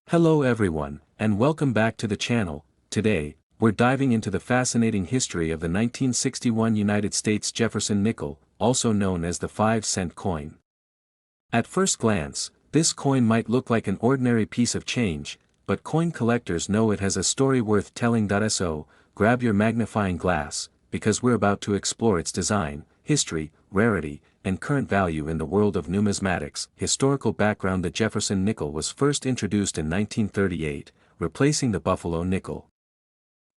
Hello everyone, and welcome back to the channel. Today, we're diving into the fascinating history of the 1961 United States Jefferson nickel, also known as the 5-cent coin. At first glance, this coin might look like an ordinary piece of change, but coin collectors know it has a story worth telling. So, grab your magnifying glass, because we're about to explore its design, history, rarity, and current value in the world of numismatics. Historical background: the Jefferson nickel was first introduced in 1938, replacing the Buffalo nickel.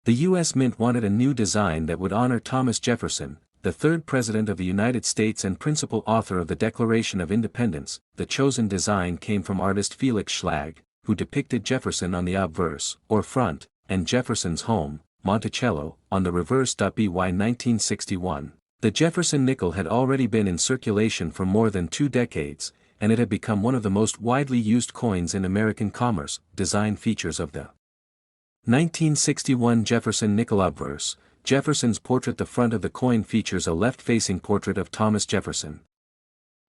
The U.S. Mint wanted a new design that would honor Thomas Jefferson, the third President of the United States and principal author of the Declaration of Independence. The chosen design came from artist Felix Schlag, who depicted Jefferson on the obverse, or front, and Jefferson's home, Monticello, on the reverse. By 1961. The Jefferson nickel had already been in circulation for more than 2 decades, and it had become one of the most widely used coins in American commerce. Design features of the 1961 Jefferson nickel obverse. Jefferson's portrait. The front of the coin features a left-facing portrait of Thomas Jefferson.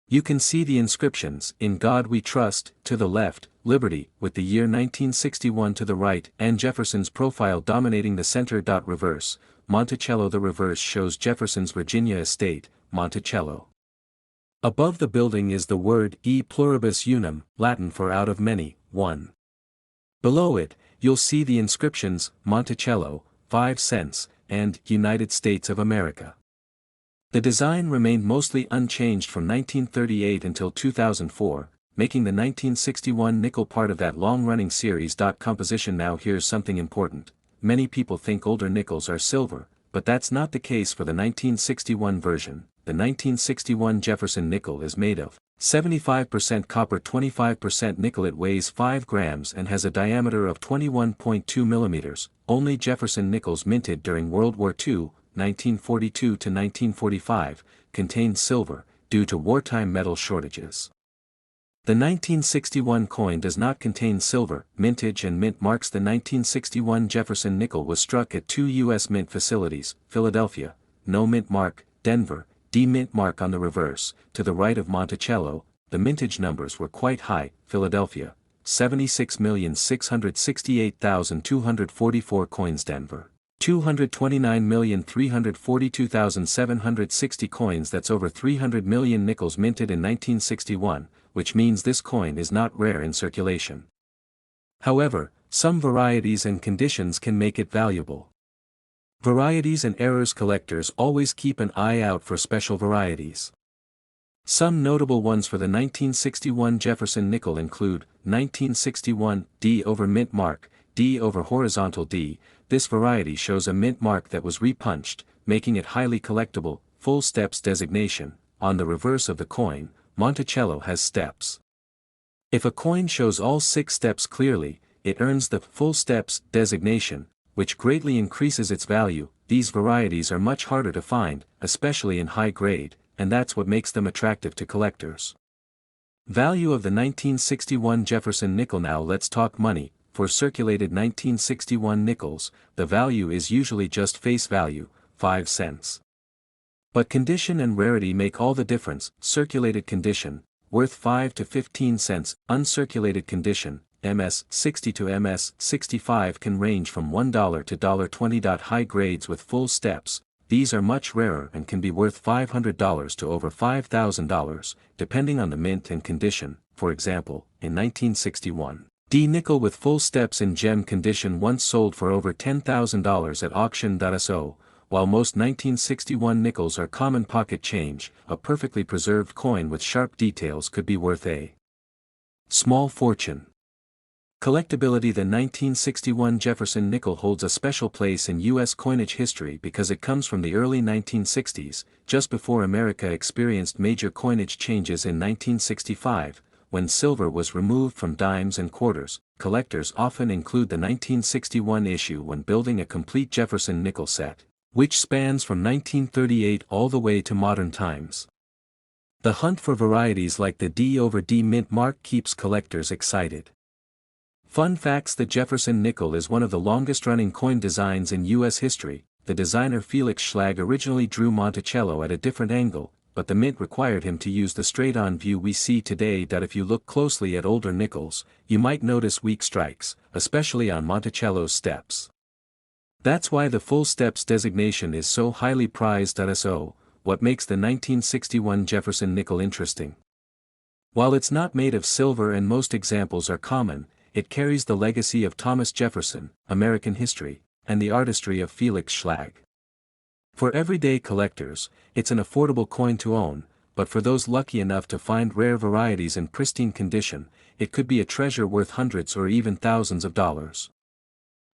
You can see the inscriptions, "In God We Trust," to the left, "Liberty," with the year 1961 to the right, and Jefferson's profile dominating the center. Reverse, Monticello. The reverse shows Jefferson's Virginia estate, Monticello. Above the building is the word "e pluribus unum," Latin for out of many, one. Below it, you'll see the inscriptions, Monticello, 5 cents, and United States of America. The design remained mostly unchanged from 1938 until 2004, making the 1961 nickel part of that long-running series. Composition. Now here's something important. Many people think older nickels are silver, but that's not the case for the 1961 version. The 1961 Jefferson nickel is made of 75% copper, 25% nickel. It weighs 5 grams and has a diameter of 21.2 millimeters. Only Jefferson nickels minted during World War II, 1942 to 1945, contained silver, due to wartime metal shortages. The 1961 coin does not contain silver. Mintage and mint marks. The 1961 Jefferson nickel was struck at 2 U.S. mint facilities, Philadelphia, no mint mark, Denver, D mint mark on the reverse. To the right of Monticello, the mintage numbers were quite high. Philadelphia, 76,668,244 coins. Denver, 229,342,760 coins. That's over 300 million nickels minted in 1961, which means this coin is not rare in circulation. However, some varieties and conditions can make it valuable. Varieties and errors. Collectors always keep an eye out for special varieties. Some notable ones for the 1961 Jefferson nickel include 1961 D over mint mark, D over horizontal D. This variety shows a mint mark that was repunched, making it highly collectible. Full steps designation. On the reverse of the coin, Monticello has steps. If a coin shows all 6 steps clearly, it earns the full steps designation, which greatly increases its value. These varieties are much harder to find, especially in high grade, and that's what makes them attractive to collectors. Value of the 1961 Jefferson nickel. Now let's talk money. For circulated 1961 nickels, the value is usually just face value, 5 cents. But condition and rarity make all the difference. Circulated condition, worth 5 to 15 cents. Uncirculated condition, MS 60 to MS 65, can range from $1 to $20. High grades with full steps, these are much rarer and can be worth $500 to over $5,000, depending on the mint and condition. For example, in 1961, D nickel with full steps in gem condition once sold for over $10,000 at auction. So, while most 1961 nickels are common pocket change, a perfectly preserved coin with sharp details could be worth a small fortune. Collectability. The 1961 Jefferson nickel holds a special place in U.S. coinage history because it comes from the early 1960s, just before America experienced major coinage changes in 1965, when silver was removed from dimes and quarters. Collectors often include the 1961 issue when building a complete Jefferson nickel set, which spans from 1938 all the way to modern times. The hunt for varieties like the D over D mint mark keeps collectors excited. Fun facts: the Jefferson nickel is one of the longest-running coin designs in U.S. history. The designer Felix Schlag originally drew Monticello at a different angle, but the mint required him to use the straight-on view we see today. If you look closely at older nickels, you might notice weak strikes, especially on Monticello's steps. That's why the full steps designation is so highly prized. So, what makes the 1961 Jefferson nickel interesting? While it's not made of silver and most examples are common, it carries the legacy of Thomas Jefferson, American history, and the artistry of Felix Schlag. For everyday collectors, it's an affordable coin to own, but for those lucky enough to find rare varieties in pristine condition, it could be a treasure worth hundreds or even thousands of dollars.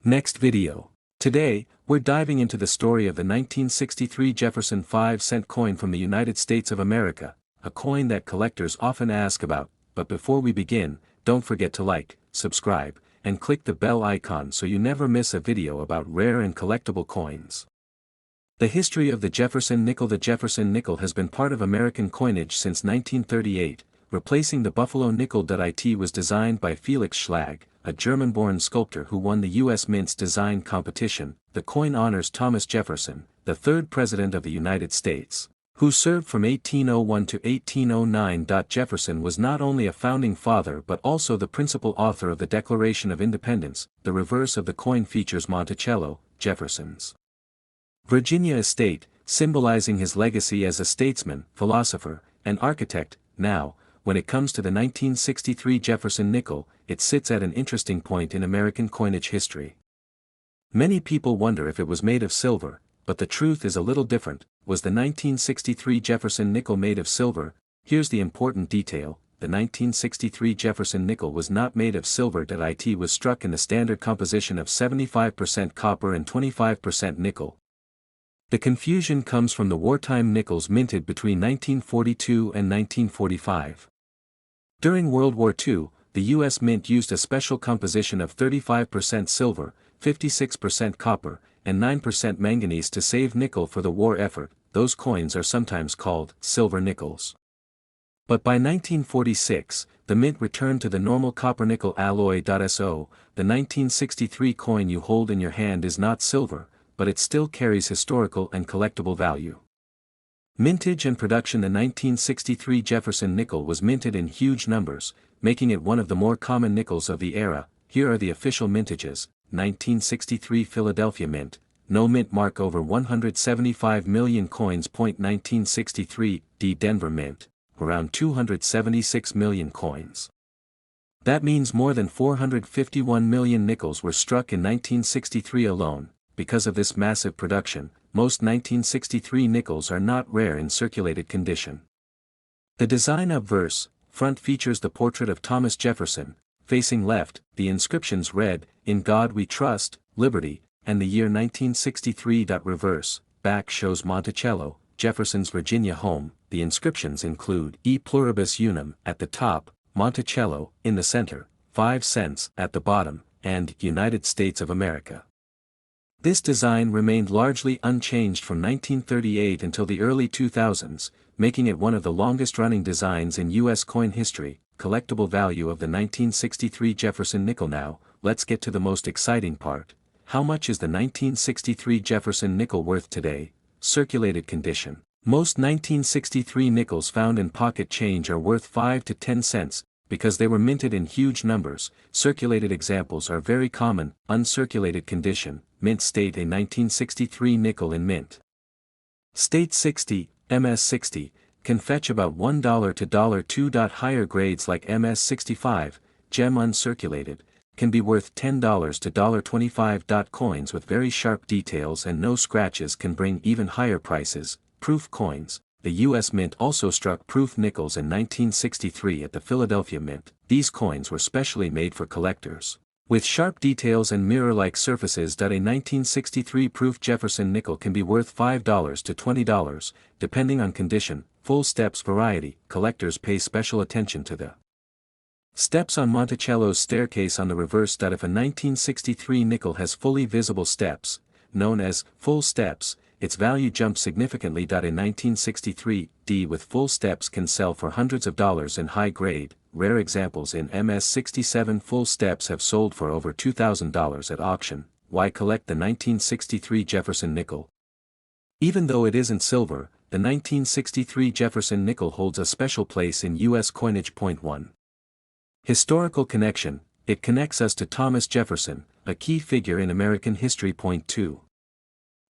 Next video. Today, we're diving into the story of the 1963 Jefferson 5-cent coin from the United States of America, a coin that collectors often ask about, but before we begin, don't forget to like, subscribe, and click the bell icon so you never miss a video about rare and collectible coins. The history of the Jefferson nickel. The Jefferson nickel has been part of American coinage since 1938, replacing the Buffalo nickel. It was designed by Felix Schlag, a German-born sculptor who won the U.S. Mint's design competition. The coin honors Thomas Jefferson, the third President of the United States, who served from 1801 to 1809. Jefferson was not only a founding father but also the principal author of the Declaration of Independence. The reverse of the coin features Monticello, Jefferson's Virginia estate, symbolizing his legacy as a statesman, philosopher, and architect. Now, when it comes to the 1963 Jefferson nickel, it sits at an interesting point in American coinage history. Many people wonder if it was made of silver, but the truth is a little different. Was the 1963 Jefferson nickel made of silver? Here's the important detail: the 1963 Jefferson nickel was not made of silver. It was struck in the standard composition of 75% copper and 25% nickel. The confusion comes from the wartime nickels minted between 1942 and 1945. During World War II, the U.S. Mint used a special composition of 35% silver, 56% copper, and 9% manganese to save nickel for the war effort. Those coins are sometimes called silver nickels. But by 1946, the Mint returned to the normal copper-nickel alloy. So, the 1963 coin you hold in your hand is not silver, but it still carries historical and collectible value. Mintage and production. The 1963 Jefferson nickel was minted in huge numbers, making it one of the more common nickels of the era. Here are the official mintages: 1963 Philadelphia Mint, no mint mark, over 175 million coins. 1963 Denver Mint, around 276 million coins. That means more than 451 million nickels were struck in 1963 alone. Because of this massive production, most 1963 nickels are not rare in circulated condition. The design obverse, front features the portrait of Thomas Jefferson. Facing left, the inscriptions read, "In God We Trust, Liberty, and the year 1963." Reverse, back shows Monticello, Jefferson's Virginia home. The inscriptions include E Pluribus Unum at the top, Monticello in the center, 5 cents at the bottom, and United States of America. This design remained largely unchanged from 1938 until the early 2000s, making it one of the longest-running designs in U.S. coin history. Collectible value of the 1963 Jefferson nickel. Now, let's get to the most exciting part. How much is the 1963 Jefferson nickel worth today? Circulated condition. Most 1963 nickels found in pocket change are worth 5 to 10 cents, because they were minted in huge numbers. Circulated examples are very common. Uncirculated condition, mint state. A 1963 nickel in mint state 60, MS 60, can fetch about $1 to $2. Higher grades like MS 65, gem uncirculated, can be worth $10 to $25. Coins with very sharp details and no scratches can bring even higher prices. Proof coins. The U.S. Mint also struck proof nickels in 1963 at the Philadelphia Mint. These coins were specially made for collectors, with sharp details and mirror-like surfaces. A 1963 proof Jefferson nickel can be worth $5 to $20, depending on condition. Full steps variety. Collectors pay special attention to the steps on Monticello's staircase on the reverse. If a 1963 nickel has fully visible steps, known as full steps, its value jumps significantly. In 1963, D with full steps can sell for hundreds of dollars in high grade. Rare examples in MS 67 full steps have sold for over $2,000 at auction. Why collect the 1963 Jefferson nickel? Even though it isn't silver, the 1963 Jefferson nickel holds a special place in U.S. coinage. Point 1. Historical connection, it connects us to Thomas Jefferson, a key figure in American history. Point 2.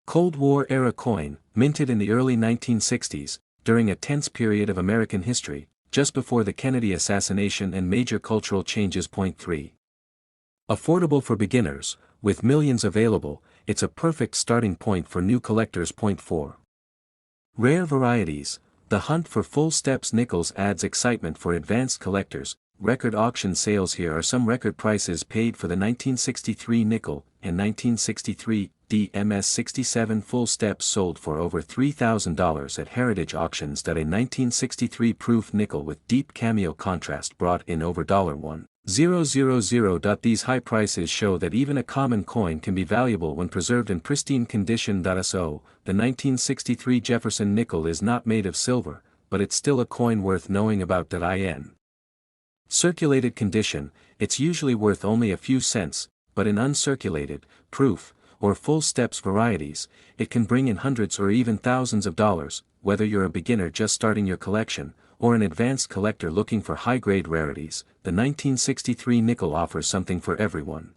Cold War-era coin, minted in the early 1960s, during a tense period of American history, just before the Kennedy assassination and major cultural changes. Point 3. Affordable for beginners, with millions available, it's a perfect starting point for new collectors. Point 4. Rare varieties, the hunt for full steps nickels adds excitement for advanced collectors. Record auction sales. Here are some record prices paid for the 1963 nickel. In 1963, MS67 full steps sold for over $3,000 at heritage auctions. A 1963 proof nickel with deep cameo contrast brought in over $1,000. These high prices show that even a common coin can be valuable when preserved in pristine condition. So, the 1963 Jefferson nickel is not made of silver, but it's still a coin worth knowing about. In circulated condition, it's usually worth only a few cents, but in uncirculated, proof, or full steps varieties, it can bring in hundreds or even thousands of dollars, whether you're a beginner just starting your collection, or an advanced collector looking for high-grade rarities. The 1963 nickel offers something for everyone.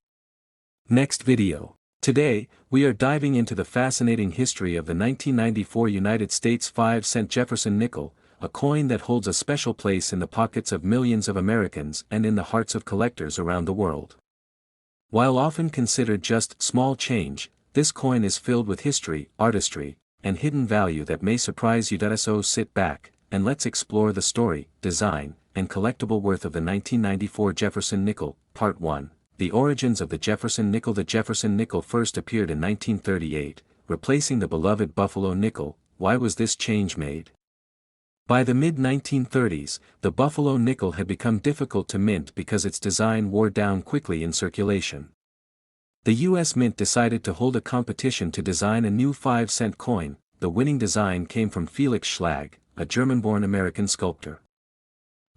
Next video. Today, we are diving into the fascinating history of the 1994 United States 5-cent Jefferson nickel, a coin that holds a special place in the pockets of millions of Americans and in the hearts of collectors around the world. While often considered just small change, this coin is filled with history, artistry, and hidden value that may surprise you. So sit back, and let's explore the story, design, and collectible worth of the 1994 Jefferson nickel. Part 1. The origins of the Jefferson nickel. The Jefferson nickel first appeared in 1938, replacing the beloved Buffalo nickel. Why was this change made? By the mid-1930s, the Buffalo nickel had become difficult to mint because its design wore down quickly in circulation. The U.S. Mint decided to hold a competition to design a new 5-cent coin. The winning design came from Felix Schlag, a German-born American sculptor.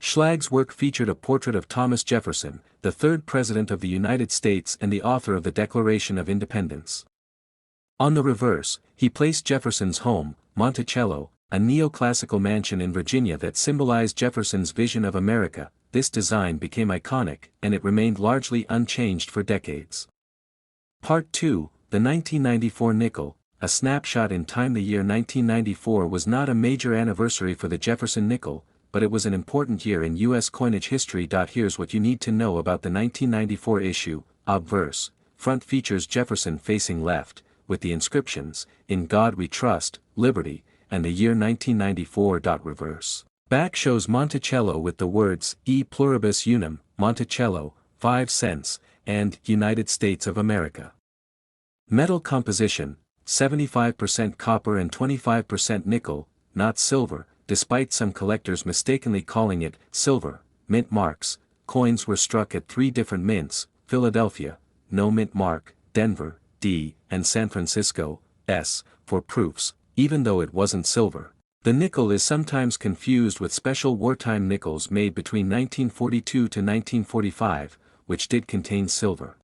Schlag's work featured a portrait of Thomas Jefferson, the third President of the United States and the author of the Declaration of Independence. On the reverse, he placed Jefferson's home, Monticello, a neoclassical mansion in Virginia that symbolized Jefferson's vision of America. This design became iconic, and it remained largely unchanged for decades. Part 2, the 1994 nickel, a snapshot in time. The year 1994 was not a major anniversary for the Jefferson nickel, but it was an important year in U.S. coinage history. Here's what you need to know about the 1994 issue. Obverse, front features Jefferson facing left, with the inscriptions, "In God We Trust, Liberty," and the year 1994. Reverse, back shows Monticello with the words, E pluribus unum, Monticello, 5 cents, and United States of America. Metal composition, 75% copper and 25% nickel, not silver, despite some collectors mistakenly calling it silver. Mint marks, coins were struck at 3 different mints, Philadelphia, no mint mark, Denver, D, and San Francisco, S, for proofs, even though it wasn't silver. The nickel is sometimes confused with special wartime nickels made between 1942 to 1945, which did contain silver.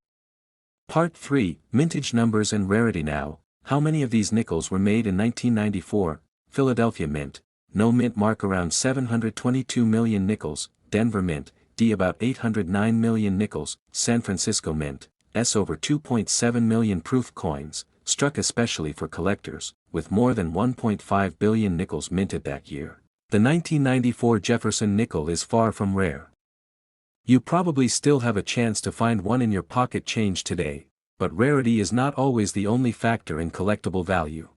Part 3, Mintage numbers and rarity. Now, how many of these nickels were made in 1994? Philadelphia Mint, no mint mark, around 722 million nickels. Denver Mint, D, about 809 million nickels. San Francisco Mint, S, over 2.7 million proof coins, struck especially for collectors, with more than 1.5 billion nickels minted that year. The 1994 Jefferson nickel is far from rare. You probably still have a chance to find one in your pocket change today, but rarity is not always the only factor in collectible value.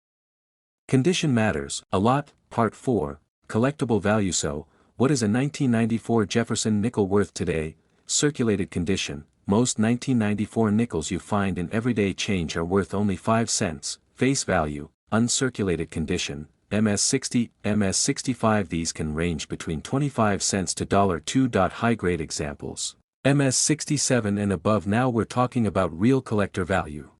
Condition matters a lot. Part 4, Collectible value. So, what is a 1994 Jefferson nickel worth today? Circulated condition. Most 1994 nickels you find in everyday change are worth only 5 cents. Face value, uncirculated condition, MS60, MS65. These can range between 25 cents to $2. High-grade examples, MS67 and above. Now we're talking about real collector value.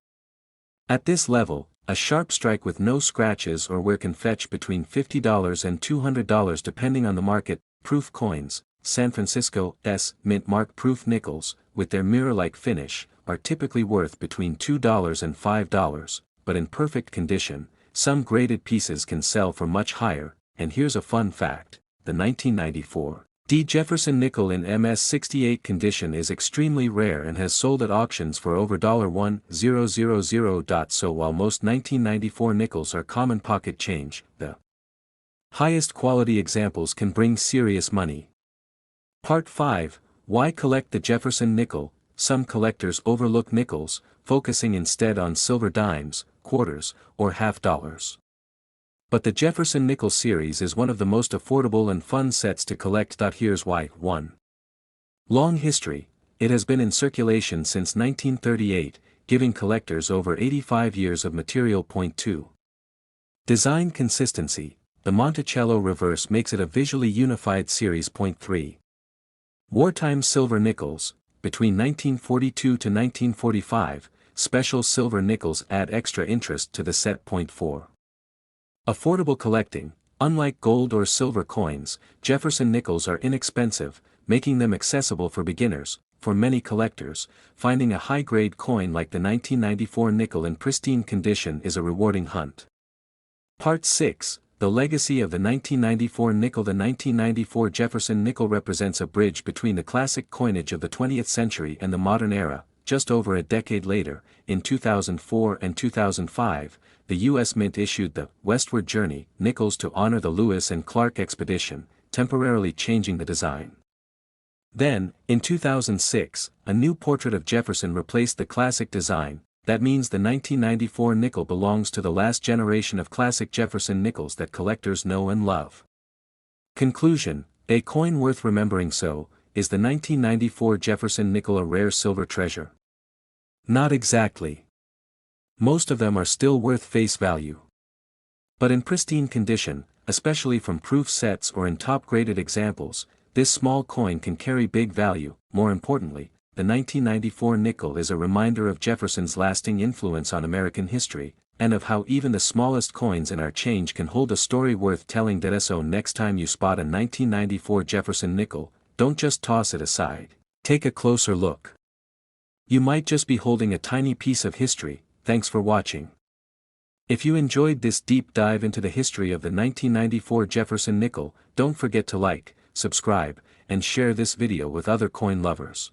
At this level, a sharp strike with no scratches or wear can fetch between $50 and $200 depending on the market. Proof coins, San Francisco S mint mark proof nickels, with their mirror-like finish, are typically worth between $2 and $5, but in perfect condition, some graded pieces can sell for much higher, and here's a fun fact: the 1994 Jefferson nickel in MS68 condition is extremely rare and has sold at auctions for over $1,000. So while most 1994 nickels are common pocket change, the highest quality examples can bring serious money. Part 5: Why collect the Jefferson nickel? Some collectors overlook nickels, focusing instead on silver dimes, quarters, or half dollars. But the Jefferson nickel series is one of the most affordable and fun sets to collect. Here's why. 1. Long history: it has been in circulation since 1938, giving collectors over 85 years of material. 2. Design consistency: the Monticello reverse makes it a visually unified series. 3. Wartime silver nickels: between 1942 to 1945, special silver nickels add extra interest to the set. 4. Affordable collecting: unlike gold or silver coins, Jefferson nickels are inexpensive, making them accessible for beginners. For many collectors, finding a high-grade coin like the 1994 nickel in pristine condition is a rewarding hunt. Part 6: The legacy of the 1994 nickel. The 1994 Jefferson nickel represents a bridge between the classic coinage of the 20th century and the modern era. Just over a decade later, in 2004 and 2005, the U.S. Mint issued the Westward Journey nickels to honor the Lewis and Clark expedition, temporarily changing the design. Then, in 2006, a new portrait of Jefferson replaced the classic design. That means the 1994 nickel belongs to the last generation of classic Jefferson nickels that collectors know and love. Conclusion: a coin worth remembering. So, is the 1994 Jefferson nickel a rare silver treasure? Not exactly. Most of them are still worth face value. But in pristine condition, especially from proof sets or in top-graded examples, this small coin can carry big value. More importantly, the 1994 nickel is a reminder of Jefferson's lasting influence on American history, and of how even the smallest coins in our change can hold a story worth telling. So next time you spot a 1994 Jefferson nickel, don't just toss it aside. Take a closer look. You might just be holding a tiny piece of history. Thanks for watching. If you enjoyed this deep dive into the history of the 1994 Jefferson nickel, don't forget to like, subscribe, and share this video with other coin lovers.